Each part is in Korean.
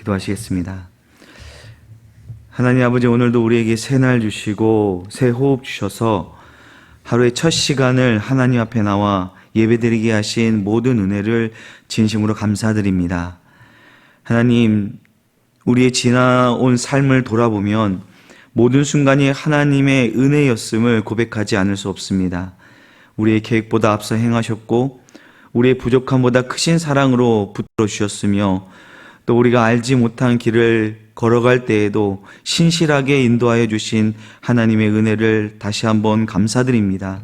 기도하시겠습니다. 하나님 아버지, 오늘도 우리에게 새 날 주시고 새 호흡 주셔서 하루의 첫 시간을 하나님 앞에 나와 예배드리게 하신 모든 은혜를 진심으로 감사드립니다. 하나님, 우리의 지나온 삶을 돌아보면 모든 순간이 하나님의 은혜였음을 고백하지 않을 수 없습니다. 우리의 계획보다 앞서 행하셨고 우리의 부족함보다 크신 사랑으로 붙들어 주셨으며, 또 우리가 알지 못한 길을 걸어갈 때에도 신실하게 인도하여 주신 하나님의 은혜를 다시 한번 감사드립니다.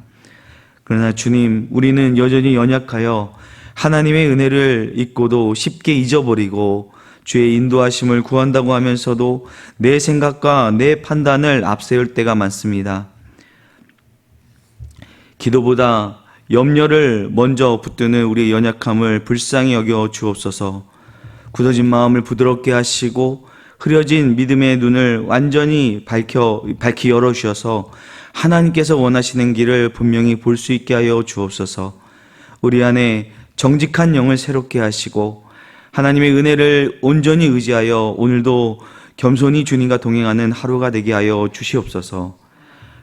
그러나 주님, 우리는 여전히 연약하여 하나님의 은혜를 잊고도 쉽게 잊어버리고 주의 인도하심을 구한다고 하면서도 내 생각과 내 판단을 앞세울 때가 많습니다. 기도보다 염려를 먼저 붙드는 우리의 연약함을 불쌍히 여겨 주옵소서. 굳어진 마음을 부드럽게 하시고 흐려진 믿음의 눈을 완전히 밝히 열어주셔서 하나님께서 원하시는 길을 분명히 볼 수 있게 하여 주옵소서. 우리 안에 정직한 영을 새롭게 하시고 하나님의 은혜를 온전히 의지하여 오늘도 겸손히 주님과 동행하는 하루가 되게 하여 주시옵소서.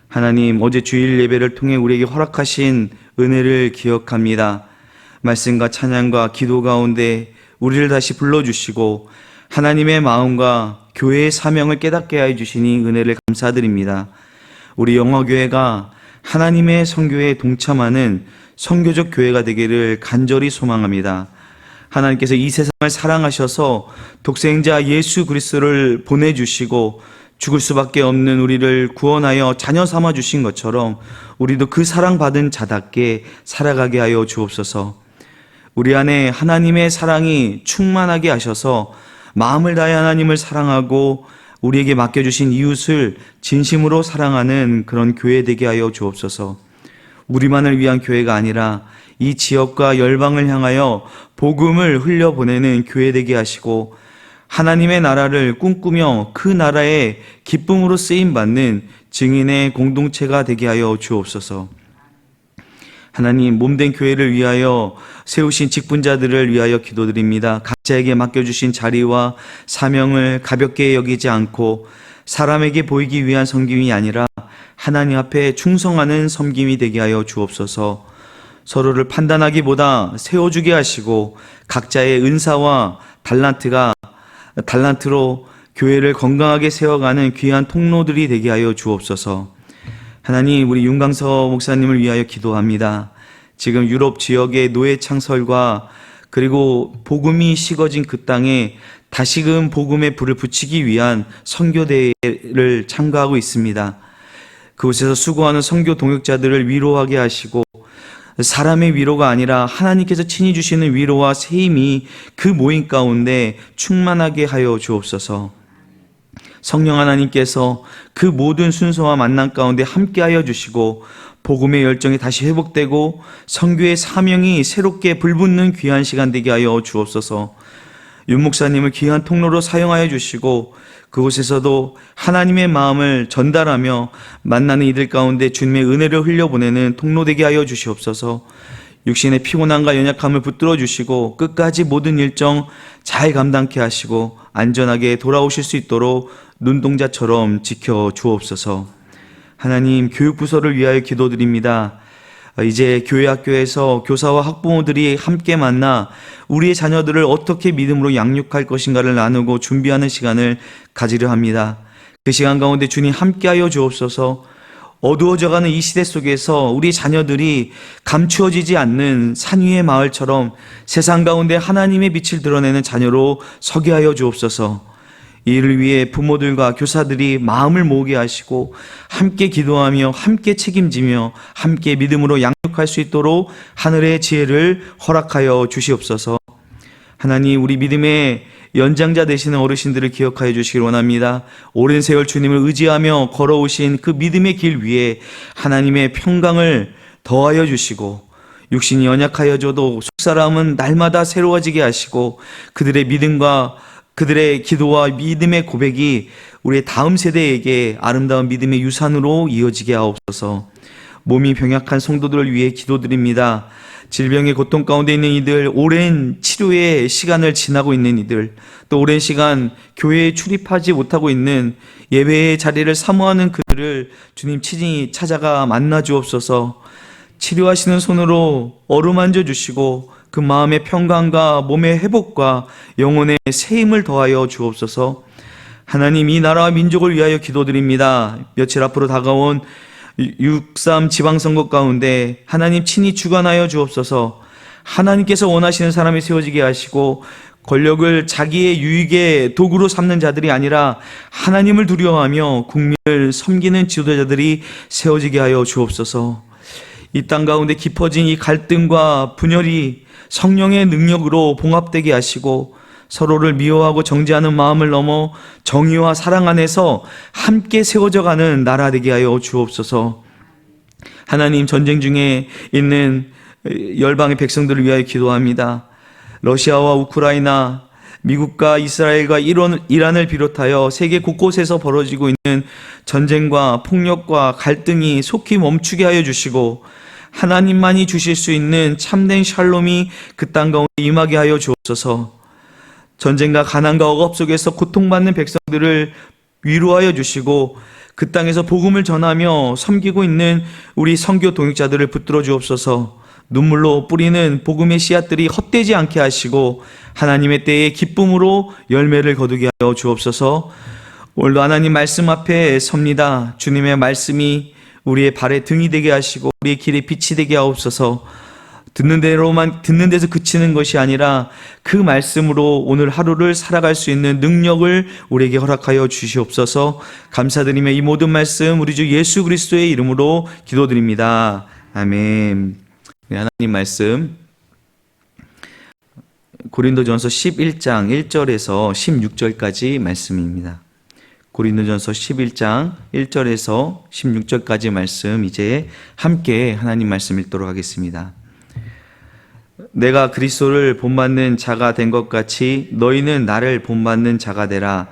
하나님, 어제 주일 예배를 통해 우리에게 허락하신 은혜를 기억합니다. 말씀과 찬양과 기도 가운데 우리를 다시 불러주시고 하나님의 마음과 교회의 사명을 깨닫게 해 주시니 은혜를 감사드립니다. 우리 영화교회가 하나님의 선교에 동참하는 선교적 교회가 되기를 간절히 소망합니다. 하나님께서 이 세상을 사랑하셔서 독생자 예수 그리스도를 보내주시고 죽을 수밖에 없는 우리를 구원하여 자녀 삼아 주신 것처럼 우리도 그 사랑받은 자답게 살아가게 하여 주옵소서. 우리 안에 하나님의 사랑이 충만하게 하셔서 마음을 다해 하나님을 사랑하고 우리에게 맡겨주신 이웃을 진심으로 사랑하는 그런 교회 되게 하여 주옵소서. 우리만을 위한 교회가 아니라 이 지역과 열방을 향하여 복음을 흘려보내는 교회 되게 하시고 하나님의 나라를 꿈꾸며 그 나라의 기쁨으로 쓰임받는 증인의 공동체가 되게 하여 주옵소서. 하나님, 몸된 교회를 위하여 세우신 직분자들을 위하여 기도드립니다. 각자에게 맡겨주신 자리와 사명을 가볍게 여기지 않고 사람에게 보이기 위한 섬김이 아니라 하나님 앞에 충성하는 섬김이 되게 하여 주옵소서. 서로를 판단하기보다 세워주게 하시고 각자의 은사와 달란트로 교회를 건강하게 세워가는 귀한 통로들이 되게 하여 주옵소서. 하나님, 우리 윤강서 목사님을 위하여 기도합니다. 지금 유럽 지역의 노예 창설과 그리고 복음이 식어진 그 땅에 다시금 복음의 불을 붙이기 위한 선교대회를 참가하고 있습니다. 그곳에서 수고하는 선교 동역자들을 위로하게 하시고 사람의 위로가 아니라 하나님께서 친히 주시는 위로와 세임이 그 모임 가운데 충만하게 하여 주옵소서. 성령 하나님께서 그 모든 순서와 만남 가운데 함께하여 주시고 복음의 열정이 다시 회복되고 선교의 사명이 새롭게 불붙는 귀한 시간 되게 하여 주옵소서. 윤 목사님을 귀한 통로로 사용하여 주시고 그곳에서도 하나님의 마음을 전달하며 만나는 이들 가운데 주님의 은혜를 흘려보내는 통로 되게 하여 주시옵소서. 육신의 피곤함과 연약함을 붙들어 주시고 끝까지 모든 일정 잘 감당케 하시고 안전하게 돌아오실 수 있도록 눈동자처럼 지켜 주옵소서. 하나님, 교육부서를 위하여 기도드립니다. 이제 교회 학교에서 교사와 학부모들이 함께 만나 우리의 자녀들을 어떻게 믿음으로 양육할 것인가를 나누고 준비하는 시간을 가지려 합니다. 그 시간 가운데 주님 함께하여 주옵소서. 어두워져가는 이 시대 속에서 우리 자녀들이 감추어지지 않는 산 위의 마을처럼 세상 가운데 하나님의 빛을 드러내는 자녀로 서게 하여 주옵소서. 이를 위해 부모들과 교사들이 마음을 모으게 하시고 함께 기도하며 함께 책임지며 함께 믿음으로 양육할 수 있도록 하늘의 지혜를 허락하여 주시옵소서. 하나님, 우리 믿음의 연장자 되시는 어르신들을 기억하여 주시길 원합니다. 오랜 세월 주님을 의지하며 걸어오신 그 믿음의 길 위에 하나님의 평강을 더하여 주시고 육신이 연약하여져도 속사람은 날마다 새로워지게 하시고 그들의 믿음과 그들의 기도와 믿음의 고백이 우리의 다음 세대에게 아름다운 믿음의 유산으로 이어지게 하옵소서. 몸이 병약한 성도들을 위해 기도드립니다. 질병의 고통 가운데 있는 이들, 오랜 치료의 시간을 지나고 있는 이들, 또 오랜 시간 교회에 출입하지 못하고 있는 예배의 자리를 사모하는 그들을 주님 친히 찾아가 만나 주옵소서. 치료하시는 손으로 어루만져 주시고 그 마음의 평강과 몸의 회복과 영혼의 새 힘을 더하여 주옵소서. 하나님, 이 나라와 민족을 위하여 기도드립니다. 며칠 앞으로 다가온 6.3 지방선거 가운데 하나님 친히 주관하여 주옵소서. 하나님께서 원하시는 사람이 세워지게 하시고 권력을 자기의 유익의 도구로 삼는 자들이 아니라 하나님을 두려워하며 국민을 섬기는 지도자들이 세워지게 하여 주옵소서. 이 땅 가운데 깊어진 이 갈등과 분열이 성령의 능력으로 봉합되게 하시고 서로를 미워하고 정죄하는 마음을 넘어 정의와 사랑 안에서 함께 세워져 가는 나라 되게 하여 주옵소서. 하나님, 전쟁 중에 있는 열방의 백성들을 위하여 기도합니다. 러시아와 우크라이나, 미국과 이스라엘과 이란을 비롯하여 세계 곳곳에서 벌어지고 있는 전쟁과 폭력과 갈등이 속히 멈추게 하여 주시고 하나님만이 주실 수 있는 참된 샬롬이 그 땅 가운데 임하게 하여 주옵소서. 전쟁과 가난과 억압 속에서 고통받는 백성들을 위로하여 주시고 그 땅에서 복음을 전하며 섬기고 있는 우리 선교 동역자들을 붙들어 주옵소서. 눈물로 뿌리는 복음의 씨앗들이 헛되지 않게 하시고 하나님의 때에 기쁨으로 열매를 거두게 하여 주옵소서. 오늘도 하나님 말씀 앞에 섭니다. 주님의 말씀이 우리의 발에 등이 되게 하시고 우리의 길에 빛이 되게 하옵소서. 듣는 데서 그치는 것이 아니라 그 말씀으로 오늘 하루를 살아갈 수 있는 능력을 우리에게 허락하여 주시옵소서. 감사드리며 이 모든 말씀 우리 주 예수 그리스도의 이름으로 기도드립니다. 아멘. 하나님 말씀 고린도전서 11장 1절에서 16절까지 말씀입니다. 고린도전서 11장 1절에서 16절까지 말씀 이제 함께 하나님 말씀 읽도록 하겠습니다. 내가 그리스도를 본받는 자가 된 것 같이 너희는 나를 본받는 자가 되라.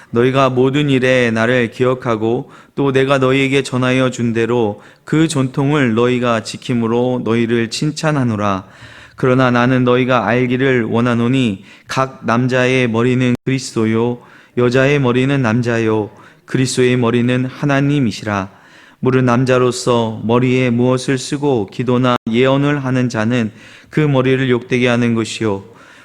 너희가 모든 일에 나를 기억하고 또 내가 너희에게 전하여 준 대로 그 전통을 너희가 지킴으로 너희를 칭찬하노라. 그러나 나는 너희가 알기를 원하노니 각 남자의 머리는 그리스도요 여자의 머리는 남자요 그리스도의 머리는 하나님이시라. 무릇 남자로서 머리에 무엇을 쓰고 기도나 예언을 하는 자는 그 머리를 욕되게 하는 것이요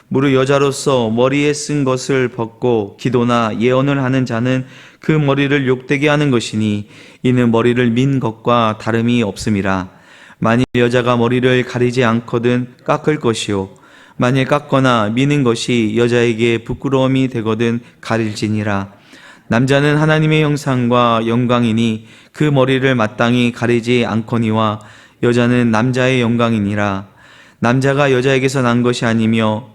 무릇 여자로서 머리에 쓴 것을 벗고 기도나 예언을 하는 자는 그 머리를 욕되게 하는 것이니 이는 머리를 민 것과 다름이 없음이라. 만일 여자가 머리를 가리지 않거든 깎을 것이요 만일 깎거나 미는 것이 여자에게 부끄러움이 되거든 가릴지니라. 남자는 하나님의 형상과 영광이니 그 머리를 마땅히 가리지 않거니와 여자는 남자의 영광이니라. 남자가 여자에게서 난 것이 아니며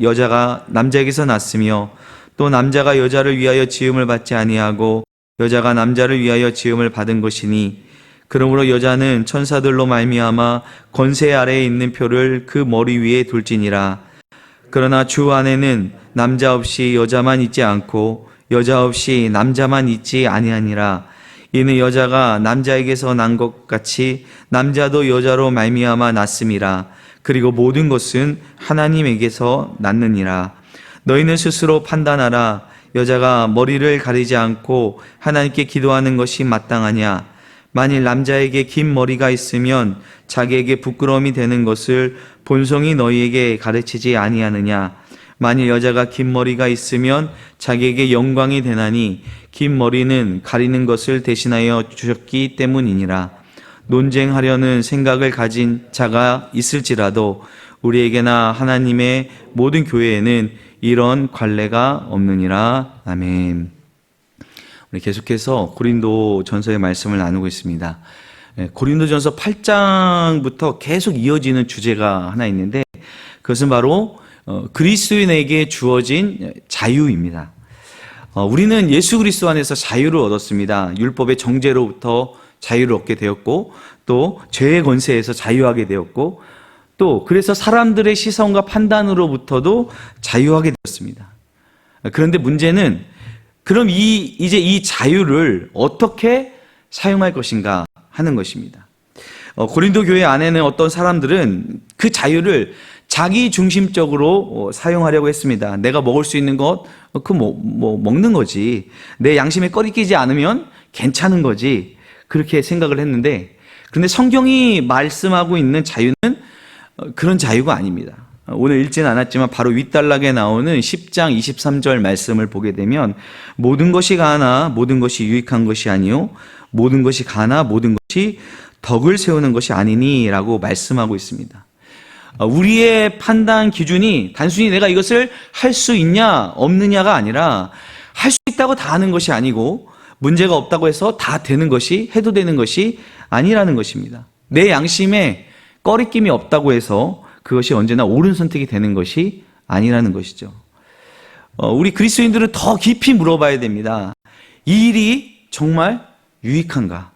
여자가 남자에게서 났으며 또 남자가 여자를 위하여 지음을 받지 아니하고 여자가 남자를 위하여 지음을 받은 것이니 그러므로 여자는 천사들로 말미암아 권세 아래에 있는 표를 그 머리 위에 둘지니라. 그러나 주 안에는 남자 없이 여자만 있지 않고 여자 없이 남자만 있지 아니하니라. 이는 여자가 남자에게서 난 것 같이 남자도 여자로 말미암아 났음이라. 그리고 모든 것은 하나님에게서 났느니라. 너희는 스스로 판단하라. 여자가 머리를 가리지 않고 하나님께 기도하는 것이 마땅하냐? 만일 남자에게 긴 머리가 있으면 자기에게 부끄러움이 되는 것을 본성이 너희에게 가르치지 아니하느냐? 만일 여자가 긴 머리가 있으면 자기에게 영광이 되나니 긴 머리는 가리는 것을 대신하여 주셨기 때문이니라. 논쟁하려는 생각을 가진 자가 있을지라도 우리에게나 하나님의 모든 교회에는 이런 관례가 없느니라. 아멘. 우리 계속해서 고린도전서의 말씀을 나누고 있습니다. 고린도전서 8장부터 계속 이어지는 주제가 하나 있는데 그것은 바로 그리스도인에게 주어진 자유입니다. 우리는 예수 그리스도 안에서 자유를 얻었습니다. 율법의 정죄로부터 자유를 얻게 되었고 또 죄의 권세에서 자유하게 되었고 또 그래서 사람들의 시선과 판단으로부터도 자유하게 되었습니다. 그런데 문제는 그럼 이제 이 자유를 어떻게 사용할 것인가 하는 것입니다. 고린도 교회 안에는 어떤 사람들은 그 자유를 자기 중심적으로 사용하려고 했습니다. 내가 먹을 수 있는 것, 먹는 거지. 내 양심에 꺼리끼지 않으면 괜찮은 거지. 그렇게 생각을 했는데, 그런데 성경이 말씀하고 있는 자유는 그런 자유가 아닙니다. 오늘 읽지는 않았지만 바로 윗단락에 나오는 10장 23절 말씀을 보게 되면, 모든 것이 가나 모든 것이 유익한 것이 아니요 모든 것이 가나 모든 것이 덕을 세우는 것이 아니니 라고 말씀하고 있습니다. 우리의 판단 기준이 단순히 내가 이것을 할 수 있냐 없느냐가 아니라, 할 수 있다고 다 하는 것이 아니고 문제가 없다고 해서 다 되는 것이, 해도 되는 것이 아니라는 것입니다. 내 양심에 꺼리낌이 없다고 해서 그것이 언제나 옳은 선택이 되는 것이 아니라는 것이죠. 우리 그리스도인들은 더 깊이 물어봐야 됩니다. 이 일이 정말 유익한가?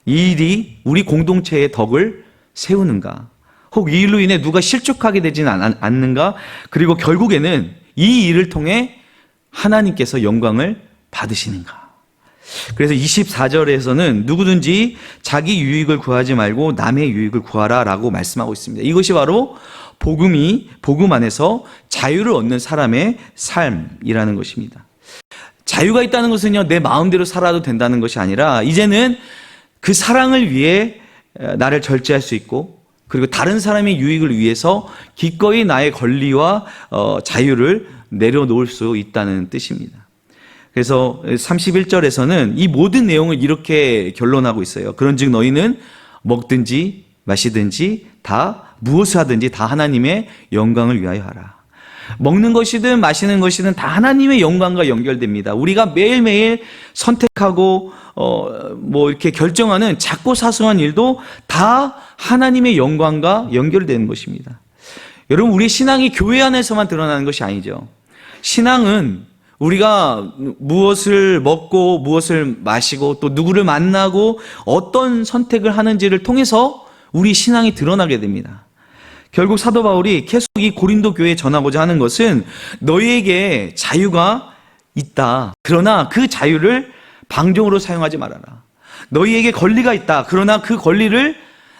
이 일이 우리 공동체의 덕을 세우는가? 혹 이 일로 인해 누가 실족하게 되지는 않는가? 그리고 결국에는 이 일을 통해 하나님께서 영광을 받으시는가? 그래서 24절에서는 누구든지 자기 유익을 구하지 말고 남의 유익을 구하라 라고 말씀하고 있습니다. 이것이 바로 복음 안에서 자유를 얻는 사람의 삶이라는 것입니다. 자유가 있다는 것은요, 내 마음대로 살아도 된다는 것이 아니라, 이제는 그 사랑을 위해 나를 절제할 수 있고, 그리고 다른 사람의 유익을 위해서 기꺼이 나의 권리와 자유를 내려놓을 수 있다는 뜻입니다. 그래서 31절에서는 이 모든 내용을 이렇게 결론하고 있어요. 그런즉 너희는 먹든지 마시든지 다 무엇을 하든지 다 하나님의 영광을 위하여 하라. 먹는 것이든 마시는 것이든 다 하나님의 영광과 연결됩니다. 우리가 매일매일 선택하고 이렇게 결정하는 작고 사소한 일도 다 하나님의 영광과 연결되는 것입니다. 여러분, 우리 신앙이 교회 안에서만 드러나는 것이 아니죠. 신앙은 우리가 무엇을 먹고 무엇을 마시고 또 누구를 만나고 어떤 선택을 하는지를 통해서 우리 신앙이 드러나게 됩니다. 결국 사도 바울이 계속 이 고린도 교회에 전하고자 하는 것은, 너희에게 자유가 있다. 그러나 그 자유를 방종으로 사용하지 말아라. 너희에게 권리가 있다. 그러나 그 권리를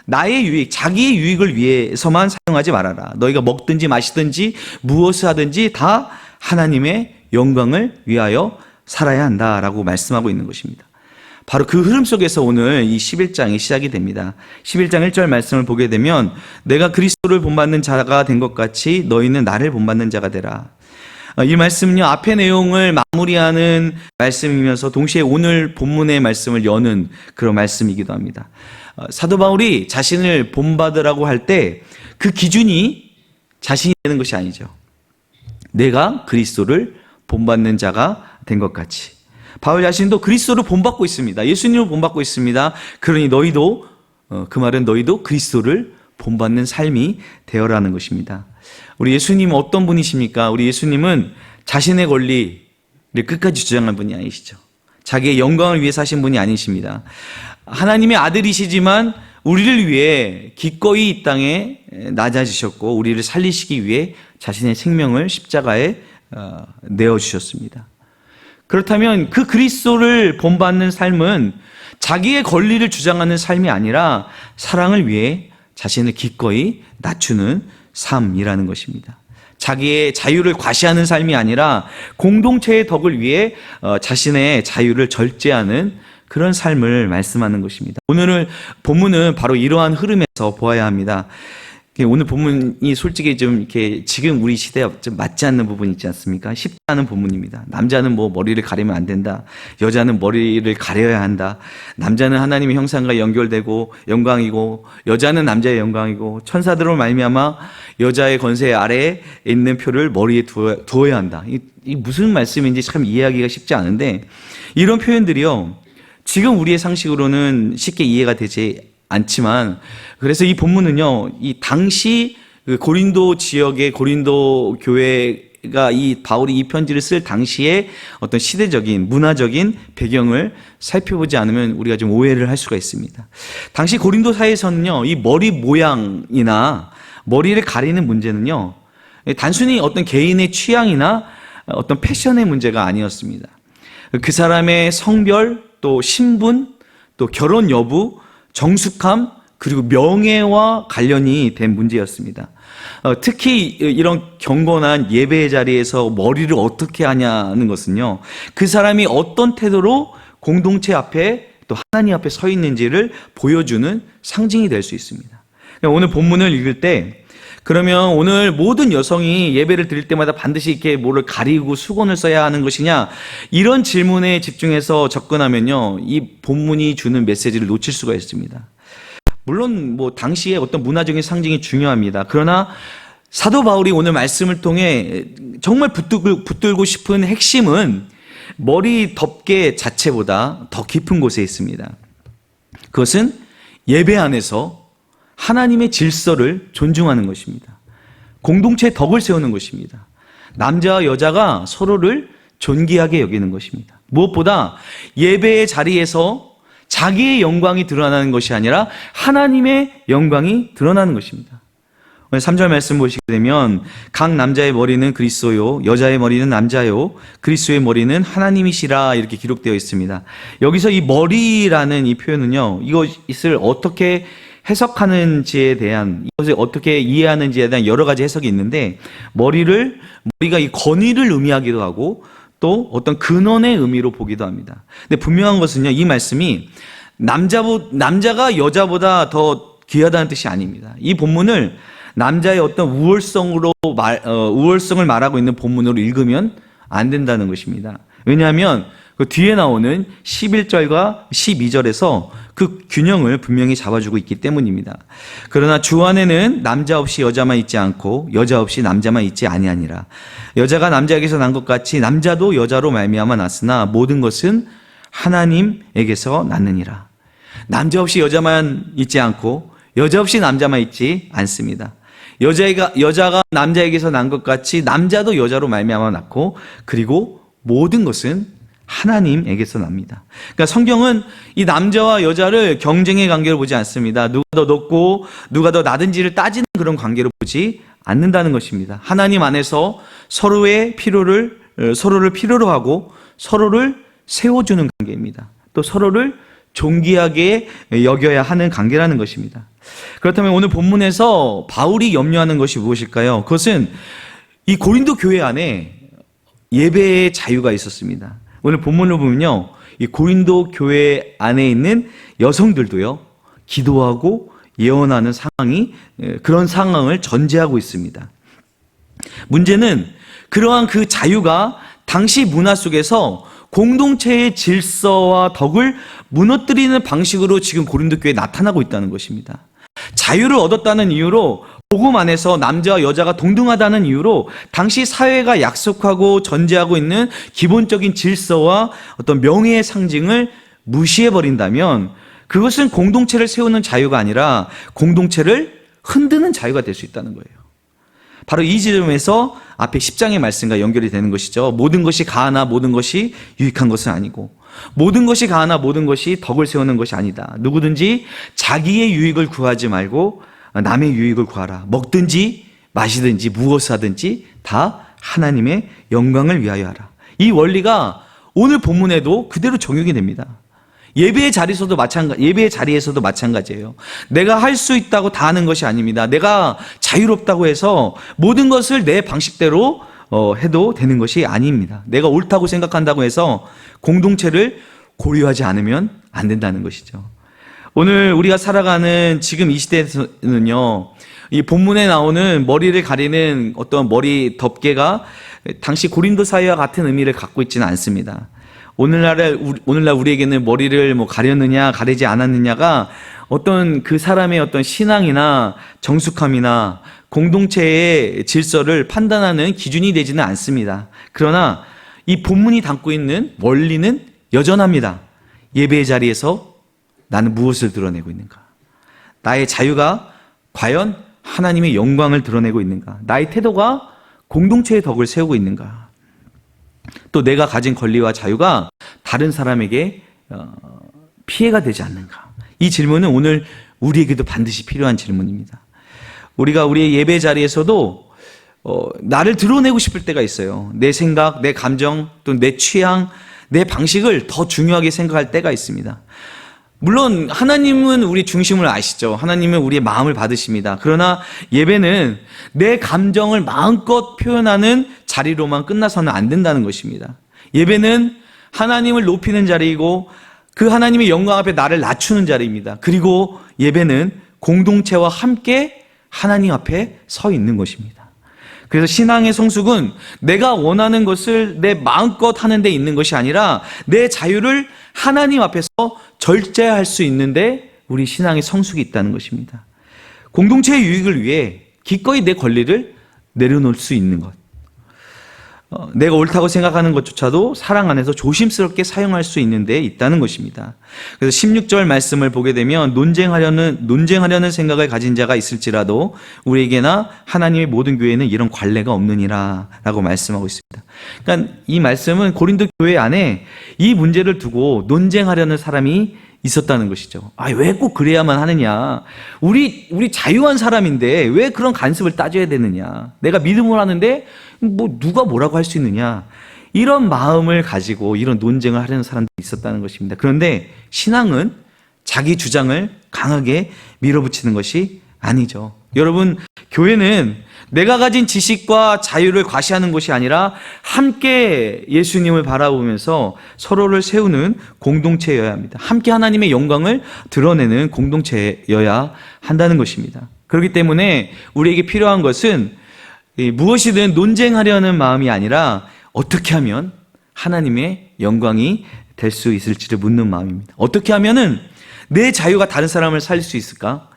나의 유익, 자기의 유익을 위해서만 사용하지 말아라. 너희가 먹든지 마시든지 무엇을 하든지 다 하나님의 영광을 위하여 살아야 한다라고 말씀하고 있는 것입니다. 바로 그 흐름 속에서 오늘 이 11장이 시작이 됩니다. 11장 1절 말씀을 보게 되면, 내가 그리스도를 본받는 자가 된 것 같이 너희는 나를 본받는 자가 되라. 이 말씀은요, 앞의 내용을 마무리하는 말씀이면서 동시에 오늘 본문의 말씀을 여는 그런 말씀이기도 합니다. 사도 바울이 자신을 본받으라고 할 때 그 기준이 자신이 되는 것이 아니죠. 내가 그리스도를 본받는 자가 된 것 같이. 바울 자신도 그리스도를 본받고 있습니다. 예수님을 본받고 있습니다. 그러니 너희도, 그 말은 너희도 그리스도를 본받는 삶이 되어라는 것입니다. 우리 예수님은 어떤 분이십니까? 우리 예수님은 자신의 권리를 끝까지 주장한 분이 아니시죠. 자기의 영광을 위해 사신 분이 아니십니다. 하나님의 아들이시지만 우리를 위해 기꺼이 이 땅에 낮아지셨고, 우리를 살리시기 위해 자신의 생명을 십자가에 내어주셨습니다. 그렇다면 그 그리스도를 본받는 삶은 자기의 권리를 주장하는 삶이 아니라 사랑을 위해 자신을 기꺼이 낮추는 삶이라는 것입니다. 자기의 자유를 과시하는 삶이 아니라 공동체의 덕을 위해 자신의 자유를 절제하는 그런 삶을 말씀하는 것입니다. 오늘 본문은 바로 이러한 흐름에서 보아야 합니다. 오늘 본문이 솔직히 좀 이렇게 지금 우리 시대에 좀 맞지 않는 부분이 있지 않습니까? 쉽지 않은 본문입니다. 남자는 머리를 가리면 안 된다. 여자는 머리를 가려야 한다. 남자는 하나님의 형상과 연결되고 영광이고, 여자는 남자의 영광이고, 천사들로 말미암아 여자의 권세 아래에 있는 표를 머리에 두어야 한다. 이 무슨 말씀인지 참 이해하기가 쉽지 않은데, 이런 표현들이요, 지금 우리의 상식으로는 쉽게 이해가 되지 않지만, 그래서 이 본문은요, 이 당시 그 고린도 지역의 고린도 교회가 이 바울이 이 편지를 쓸 당시에 어떤 시대적인 문화적인 배경을 살펴보지 않으면 우리가 좀 오해를 할 수가 있습니다. 당시 고린도 사회에서는요, 이 머리 모양이나 머리를 가리는 문제는요, 단순히 어떤 개인의 취향이나 어떤 패션의 문제가 아니었습니다. 그 사람의 성별, 또 신분, 또 결혼 여부, 정숙함, 그리고 명예와 관련이 된 문제였습니다. 특히 이런 경건한 예배의 자리에서 머리를 어떻게 하냐는 것은요, 그 사람이 어떤 태도로 공동체 앞에 또 하나님 앞에 서 있는지를 보여주는 상징이 될 수 있습니다. 오늘 본문을 읽을 때, 그러면 오늘 모든 여성이 예배를 드릴 때마다 반드시 이렇게 뭐를 가리고 수건을 써야 하는 것이냐, 이런 질문에 집중해서 접근하면요, 이 본문이 주는 메시지를 놓칠 수가 있습니다. 물론 뭐 당시에 어떤 문화적인 상징이 중요합니다. 그러나 사도 바울이 오늘 말씀을 통해 정말 붙들고 싶은 핵심은 머리 덮개 자체보다 더 깊은 곳에 있습니다. 그것은 예배 안에서 하나님의 질서를 존중하는 것입니다. 공동체의 덕을 세우는 것입니다. 남자와 여자가 서로를 존귀하게 여기는 것입니다. 무엇보다 예배의 자리에서 자기의 영광이 드러나는 것이 아니라 하나님의 영광이 드러나는 것입니다. 오늘 3절 말씀 보시게 되면 각 남자의 머리는 그리스도요, 여자의 머리는 남자요, 그리스도의 머리는 하나님이시라, 이렇게 기록되어 있습니다. 여기서 이 머리라는 이 표현은요, 이것을 어떻게 해석하는지에 대한, 이것을 어떻게 이해하는지에 대한 여러 가지 해석이 있는데, 머리가 이 권위를 의미하기도 하고 또 어떤 근원의 의미로 보기도 합니다. 근데 분명한 것은요, 이 말씀이 남자가 여자보다 더 귀하다는 뜻이 아닙니다. 이 본문을 남자의 어떤 우월성을 말하고 있는 본문으로 읽으면 안 된다는 것입니다. 왜냐하면 그 뒤에 나오는 11절과 12절에서 그 균형을 분명히 잡아주고 있기 때문입니다. 그러나 주 안에는 남자 없이 여자만 있지 않고 여자 없이 남자만 있지 아니하니라. 여자가 남자에게서 난 것 같이 남자도 여자로 말미암아 났으나 모든 것은 하나님에게서 났느니라. 남자 없이 여자만 있지 않고 여자 없이 남자만 있지 않습니다. 여자가 남자에게서 난 것 같이 남자도 여자로 말미암아 났고, 그리고 모든 것은 하나님에게서 납니다. 그러니까 성경은 이 남자와 여자를 경쟁의 관계로 보지 않습니다. 누가 더 높고 누가 더 낮은지를 따지는 그런 관계로 보지 않는다는 것입니다. 하나님 안에서 서로를 필요로 하고 서로를 세워주는 관계입니다. 또 서로를 존귀하게 여겨야 하는 관계라는 것입니다. 그렇다면 오늘 본문에서 바울이 염려하는 것이 무엇일까요? 그것은 이 고린도 교회 안에 예배의 자유가 있었습니다. 오늘 본문을 보면요, 이 고린도 교회 안에 있는 여성들도요, 기도하고 예언하는 그런 상황을 전제하고 있습니다. 문제는 그러한 그 자유가 당시 문화 속에서 공동체의 질서와 덕을 무너뜨리는 방식으로 지금 고린도 교회에 나타나고 있다는 것입니다. 자유를 얻었다는 이유로, 복음 안에서 남자와 여자가 동등하다는 이유로 당시 사회가 약속하고 전제하고 있는 기본적인 질서와 어떤 명예의 상징을 무시해버린다면 그것은 공동체를 세우는 자유가 아니라 공동체를 흔드는 자유가 될 수 있다는 거예요. 바로 이 지점에서 앞에 10장의 말씀과 연결이 되는 것이죠. 모든 것이 가하나 모든 것이 유익한 것은 아니고, 모든 것이 가하나 모든 것이 덕을 세우는 것이 아니다. 누구든지 자기의 유익을 구하지 말고 남의 유익을 구하라. 먹든지 마시든지 무엇을 하든지 다 하나님의 영광을 위하여 하라. 이 원리가 오늘 본문에도 그대로 적용이 됩니다. 예배의 자리에서도 마찬가지예요. 내가 할 수 있다고 다 하는 것이 아닙니다. 내가 자유롭다고 해서 모든 것을 내 방식대로 해도 되는 것이 아닙니다. 내가 옳다고 생각한다고 해서 공동체를 고려하지 않으면 안 된다는 것이죠. 오늘 우리가 살아가는 지금 이 시대에서는요, 이 본문에 나오는 머리를 가리는 어떤 머리 덮개가 당시 고린도 사회와 같은 의미를 갖고 있지는 않습니다. 오늘날 우리에게는 머리를 가렸느냐 가리지 않았느냐가 어떤 그 사람의 어떤 신앙이나 정숙함이나 공동체의 질서를 판단하는 기준이 되지는 않습니다. 그러나 이 본문이 담고 있는 원리는 여전합니다. 예배의 자리에서 나는 무엇을 드러내고 있는가? 나의 자유가 과연 하나님의 영광을 드러내고 있는가? 나의 태도가 공동체의 덕을 세우고 있는가? 또 내가 가진 권리와 자유가 다른 사람에게 피해가 되지 않는가? 이 질문은 오늘 우리에게도 반드시 필요한 질문입니다. 우리가 우리의 예배 자리에서도 나를 드러내고 싶을 때가 있어요. 내 생각, 내 감정, 또 내 취향, 내 방식을 더 중요하게 생각할 때가 있습니다. 물론 하나님은 우리 중심을 아시죠. 하나님은 우리의 마음을 받으십니다. 그러나 예배는 내 감정을 마음껏 표현하는 자리로만 끝나서는 안 된다는 것입니다. 예배는 하나님을 높이는 자리이고 그 하나님의 영광 앞에 나를 낮추는 자리입니다. 그리고 예배는 공동체와 함께 하나님 앞에 서 있는 것입니다. 그래서 신앙의 성숙은 내가 원하는 것을 내 마음껏 하는 데 있는 것이 아니라 내 자유를 하나님 앞에서 절제할 수 있는데 우리 신앙의 성숙이 있다는 것입니다. 공동체의 유익을 위해 기꺼이 내 권리를 내려놓을 수 있는 것. 내가 옳다고 생각하는 것조차도 사랑 안에서 조심스럽게 사용할 수 있는 데 있다는 것입니다. 그래서 16절 말씀을 보게 되면 논쟁하려는 생각을 가진 자가 있을지라도 우리에게나 하나님의 모든 교회에는 이런 관례가 없느니라 라고 말씀하고 있습니다. 그러니까 이 말씀은 고린도 교회 안에 이 문제를 두고 논쟁하려는 사람이 있었다는 것이죠. 왜 꼭 그래야만 하느냐? 우리 자유한 사람인데 왜 그런 간섭을 따져야 되느냐? 내가 믿음을 하는데 누가 뭐라고 할 수 있느냐? 이런 마음을 가지고 이런 논쟁을 하려는 사람들이 있었다는 것입니다. 그런데 신앙은 자기 주장을 강하게 밀어붙이는 것이 아니죠. 여러분, 교회는 내가 가진 지식과 자유를 과시하는 것이 아니라 함께 예수님을 바라보면서 서로를 세우는 공동체여야 합니다. 함께 하나님의 영광을 드러내는 공동체여야 한다는 것입니다. 그렇기 때문에 우리에게 필요한 것은 무엇이든 논쟁하려는 마음이 아니라 어떻게 하면 하나님의 영광이 될 수 있을지를 묻는 마음입니다. 어떻게 하면은 내 자유가 다른 사람을 살릴 수 있을까?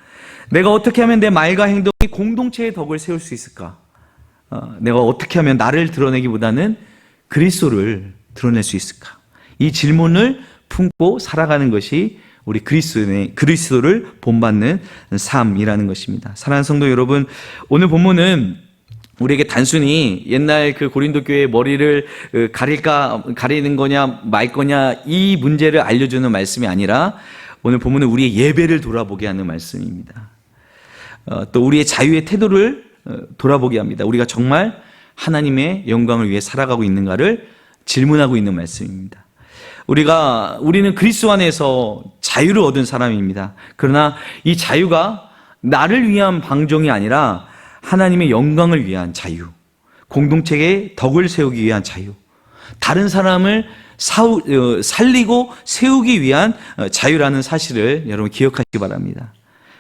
내가 어떻게 하면 내 말과 행동이 공동체의 덕을 세울 수 있을까? 내가 어떻게 하면 나를 드러내기보다는 그리스도를 드러낼 수 있을까? 이 질문을 품고 살아가는 것이 우리 그리스도를 본받는 삶이라는 것입니다. 사랑하는 성도 여러분, 오늘 본문은 우리에게 단순히 옛날 그 고린도 교회의 머리를 가리는 거냐 말 거냐 이 문제를 알려주는 말씀이 아니라 오늘 본문은 우리의 예배를 돌아보게 하는 말씀입니다. 또 우리의 자유의 태도를 돌아보게 합니다. 우리가 정말 하나님의 영광을 위해 살아가고 있는가를 질문하고 있는 말씀입니다. 우리는 그리스도 안에서 자유를 얻은 사람입니다. 그러나 이 자유가 나를 위한 방종이 아니라 하나님의 영광을 위한 자유, 공동체의 덕을 세우기 위한 자유, 다른 사람을 살리고 세우기 위한 자유라는 사실을 여러분 기억하시기 바랍니다.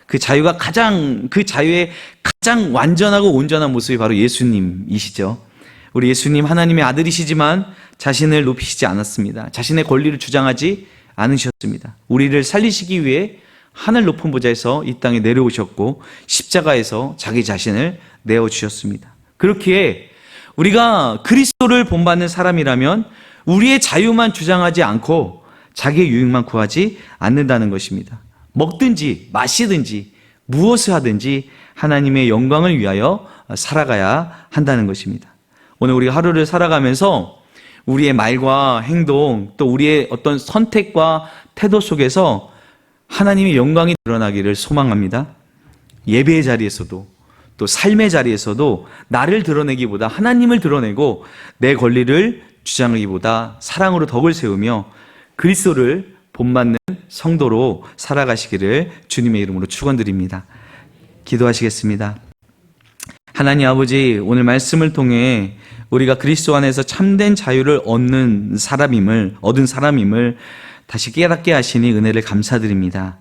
그 자유의 가장 완전하고 온전한 모습이 바로 예수님이시죠. 우리 예수님 하나님의 아들이시지만 자신을 높이시지 않았습니다. 자신의 권리를 주장하지 않으셨습니다. 우리를 살리시기 위해 하늘 높은 보좌에서 이 땅에 내려오셨고 십자가에서 자기 자신을 내어주셨습니다. 그렇기에 우리가 그리스도를 본받는 사람이라면 우리의 자유만 주장하지 않고 자기의 유익만 구하지 않는다는 것입니다. 먹든지 마시든지 무엇을 하든지 하나님의 영광을 위하여 살아가야 한다는 것입니다. 오늘 우리가 하루를 살아가면서 우리의 말과 행동 또 우리의 어떤 선택과 태도 속에서 하나님의 영광이 드러나기를 소망합니다. 예배의 자리에서도 또 삶의 자리에서도 나를 드러내기보다 하나님을 드러내고 내 권리를 주장하기보다 사랑으로 덕을 세우며 그리스도를 본받는 성도로 살아가시기를 주님의 이름으로 축원드립니다. 기도하시겠습니다. 하나님 아버지, 오늘 말씀을 통해 우리가 그리스도 안에서 참된 자유를 얻은 사람임을 다시 깨닫게 하시니 은혜를 감사드립니다.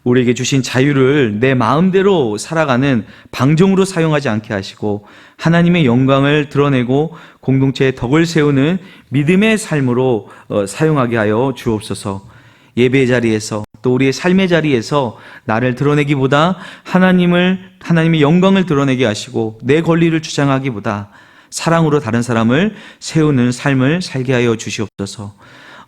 우리에게 주신 자유를 내 마음대로 살아가는 방종으로 사용하지 않게 하시고 하나님의 영광을 드러내고 공동체의 덕을 세우는 믿음의 삶으로 사용하게 하여 주옵소서. 예배의 자리에서 또 우리의 삶의 자리에서 나를 드러내기보다 하나님의 영광을 드러내게 하시고 내 권리를 주장하기보다 사랑으로 다른 사람을 세우는 삶을 살게 하여 주시옵소서.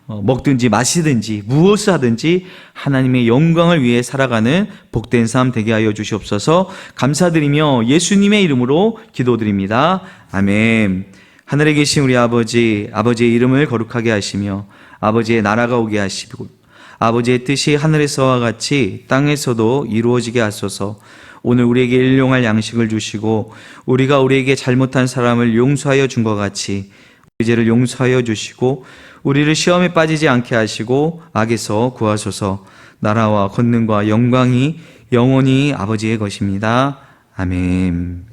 먹든지 마시든지 무엇을 하든지 하나님의 영광을 위해 살아가는 복된 삶 되게 하여 주시옵소서. 감사드리며 예수님의 이름으로 기도드립니다. 아멘. 하늘에 계신 우리 아버지의 이름을 거룩하게 하시며 아버지의 나라가 오게 하시고 아버지의 뜻이 하늘에서와 같이 땅에서도 이루어지게 하소서. 오늘 우리에게 일용할 양식을 주시고 우리가 우리에게 잘못한 사람을 용서하여 준 것 같이 우리 죄를 용서하여 주시고 우리를 시험에 빠지지 않게 하시고 악에서 구하소서. 나라와 권능과 영광이 영원히 아버지의 것입니다. 아멘.